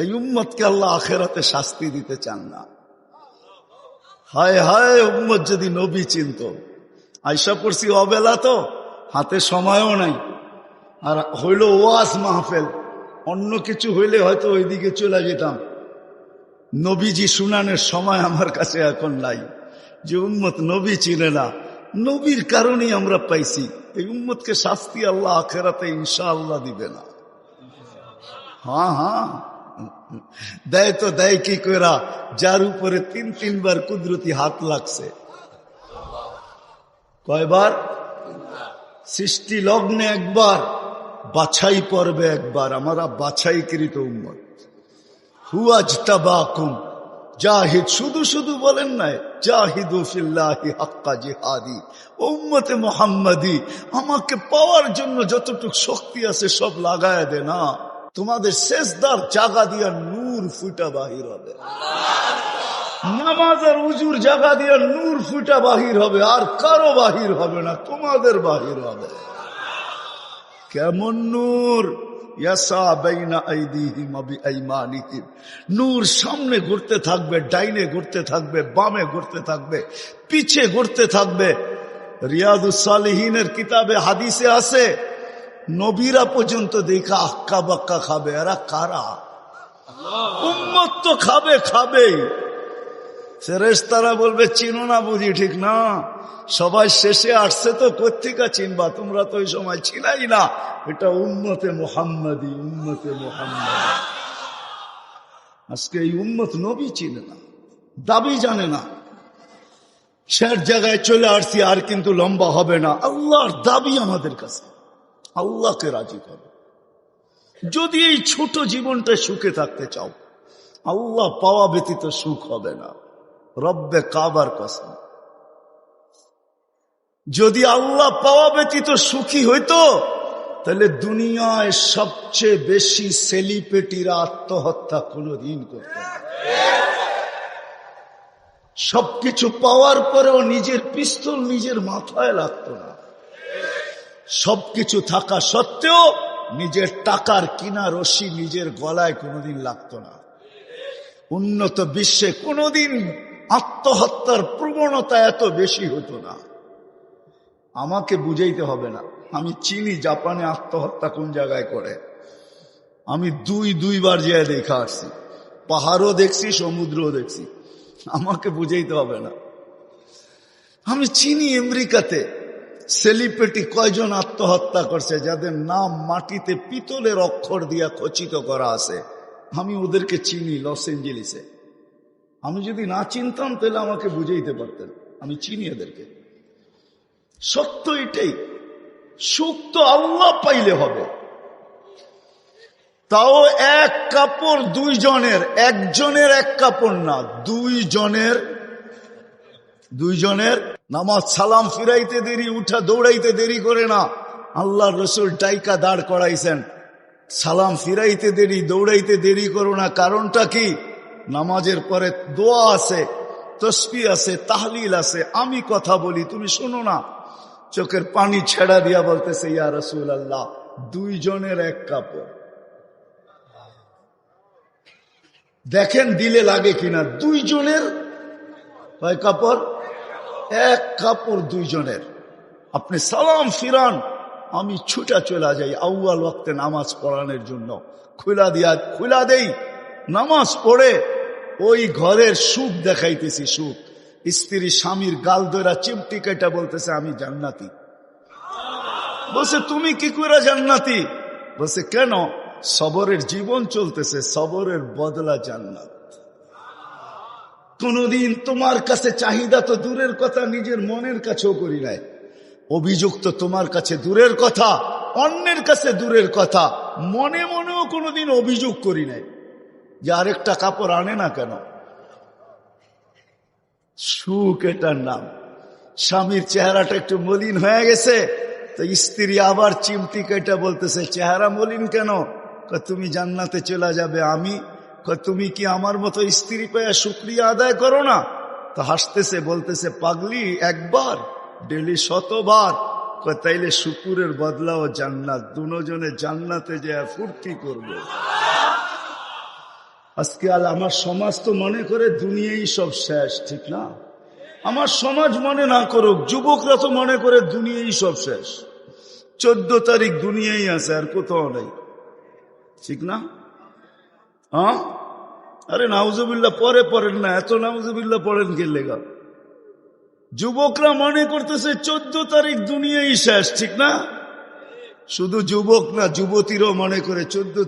এই উম্মতকে আল্লাহ আখেরাতে শাস্তি দিতে চান না। হায় হায়, উম্মত যদি নবী চিনত। আইসা পড়ছি অবেলা, তো হাতে সময়ও নাই, আর হইল ওয়াজ মাহফিল, অন্য কিছু হইলে হয়তো ওইদিকে চলে যেতাম। নবীজি শুনানের সময় আমার কাছে এখন নাই। যে উম্মত নবী চিনে না, নবীর কারণেই আমরা পাইছি। এই উম্মতকে শাস্তি আল্লাহ আখেরাতে ইনশাআল্লাহ দিবে না। হ্যাঁ হ্যাঁ, দেয় তো দেয় কি কইরা, যার উপরে 3 বার কুদরতি হাত লাগছে। কয়বার? সৃষ্টি লগ্নে একবার, বাছাই পর্বে একবার। আমরা বাছাইকৃত উম্মত। হুয়াজতাবাকুম জাহিদ, শুধু শুধু বলেন নাই, জাহিদু ফিল্লাহি হাক্কা জিহাদি। উম্মতে মুহাম্মাদি, আমাকে পাওয়ার জন্য যতটুকু শক্তি আছে সব লাগায় দে না। তোমাদের সেজদার জায়গা দিয়া নূর ফুটা বাহির হবে, নামাজ আর উজুর জায়গা দিয়া নূর ফুটা বাহির হবে, আর কারো বাহির হবে না, তোমাদের বাহির হবে। কেমন নূর? নূর সামনে ঘুরতে থাকবে, ডাইনে ঘুরতে থাকবে, বামে ঘুরতে থাকবে, পিছে ঘুরতে থাকবে। রিয়াদুস সালিহিনের কিতাবে হাদিসে আছে, নবীরা পর্যন্ত দেখা আক্কা বাক্কা খাবে। এরা কারা? উম্মত তো খাবে, খাবেই। ফেরেশতারা বলবে চিনো না বুঝি? ঠিক না, সবাই শেষে আসছে তো কোত্থেকে চিনবা? তোমরা তো ওই সময় ছিলাই না। এটা উম্মতে মুহাম্মাদি, উম্মতে মুহাম্মাদি। আজকে এই উম্মত নবী চিনে না, দাবি জানে না। শেষ জায়গায় চলে আসছি, আর কিন্তু লম্বা হবে না। আল্লাহর দাবি আমাদের কাছে, আল্লাহকে রাজি করো। যদি এই ছোট জীবনটা সুখে থাকতে চাও, আল্লাহ পাওয়া ব্যতীত সুখ হবে না। রব্বে কাবার কসম, যদি আল্লাহ পাওয়া ব্যতীত সুখী হইতো, তাহলে দুনিয়ায় সবচেয়ে বেশি সেলিব্রিটিরা আত্মহত্যা কোনদিন করত না। সবকিছু পাওয়ার পরেও নিজের পিস্তল নিজের মাথায় লাগতো না। সবকিছু থাকা সত্ত্বেও নিজের টাকার কিনা রশি নিজের গলায় কোনোদিন লাগতো না। উন্নত বিশ্বে কোনোদিন আত্মহত্যার প্রবণতা এত বেশি হতো না। আমাকে বুঝাইতে হবে না, আমি চিনি জাপানে আত্মহত্যা কোন জায়গায় করে। আমি দুইবার যেয়ে দেখা আসছি, পাহাড়ও দেখছি, সমুদ্রও দেখছি। আমাকে বুঝাইতে হবে না, আমি চিনি আমেরিকাতে সেলিব্রিটি কয়জন আত্মহত্যা করছে, যাদের নাম মাটিতে পিতলের অক্ষর দিয়া খচিত করা আছে। আমি ওদেরকে চিনি লস এঞ্জেলিসে। আমি যদি না চিনতাম তাহলে আমাকে বুঝাইতে পারতেন, আমি চিনি এদেরকে। সত্য এটাই, সুখ তো আল্লাহ পাইলে হবে। তাও এক কাপড় দুইজনের, একজনের এক কাপড় না, দুইজনের। নামাজ সালাম ফিরাইতে দেরি, উঠা দৌড়াইতে দেরি করে না। আল্লাহর রাসূল ডাইকা দাঁড় করাইছেন, সালাম ফিরাইতে দেরি, দৌড়াইতে দেরি করো না। কারণটা কি? নামাজের পরে দোয়া আছে, তসবিহ আছে, তাহলিল আছে। আমি কথা বলি, তুমি শোনো না। চোখের পানি ছেড়া দিয়া বলতেছে, ইয়া রাসূলুল্লাহ, দুইজনের এক কাপড়। দেখেন দিলে লাগে কিনা। দুইজনের কয় কাপড়? এক কাপড় দুইজনের। আপনি সালাম ফিরান, আমি ছুটা চলে যাই আউয়াল ওয়াক্তে নামাজ পড়ানোর জন্য। খুলা দেই, নামাজ পড়ে ওই ঘরের সুখ দেখাইতেছি। সুখ, স্ত্রী স্বামীর গাল ধরা চিমটি কেটে বলতেছে, আমি জান্নাতি। বলছে, তুমি কি করে জান্নাতি? বলছে, কেন? সবরের জীবন চলতেছে, সবরের বদলা জান্নাত। কোনদিন তোমার কাছে চাহিদা তো দূরের কথা, নিজের মনের কাছেও করি নাই। অভিযোগ তো তোমার কাছে দূরের কথা, অন্যের কাছে দূরের কথা। মনে মনেও কোনোদিন অভিযোগ করি নাই যে আরেকটা কাপড় আনে না কেন। সুখ এটার নাম। স্বামীর চেহারাটা একটু মলিন হয়ে গেছে, তো স্ত্রী আবার চিমটি কেটে বলতেছে, চেহারা মলিন কেন? তুমি জান্নাতে চলে যাবে। আমি তুমি কি আমার মতো স্ত্রী পেয়ে শুকরিয়া আদায় করো না? তো হাসতেছে, বলতেছে, পাগলি, একবার ডেলি 100 বার। তাইলে শুকুরের বদলাও জান্নাত। দুজনে জান্নাতে যে ফুর্তি করবে। আজকাল আমার সমাজ তো মনে করে দুনিয়াই সব শেষ, ঠিক না? আমার সমাজ মনে না করুক, যুবকরা তো মনে করে দুনিয়াই সব শেষ। 14 তারিখ দুনিয়াই আছে, আর কোথাও নেই, ঠিক না? হ্যাঁ, আরে নাউজুবিল্লাহ পরে পড়েন না, এত নাউজুবিল্লাহ পড়েন কে লেগা? যুবকরা মনে করতেছে 14 তারিখ দুনিয়াই শেষ, ঠিক না? শুধু যুবক না, যুবতীরাও মনে করে 14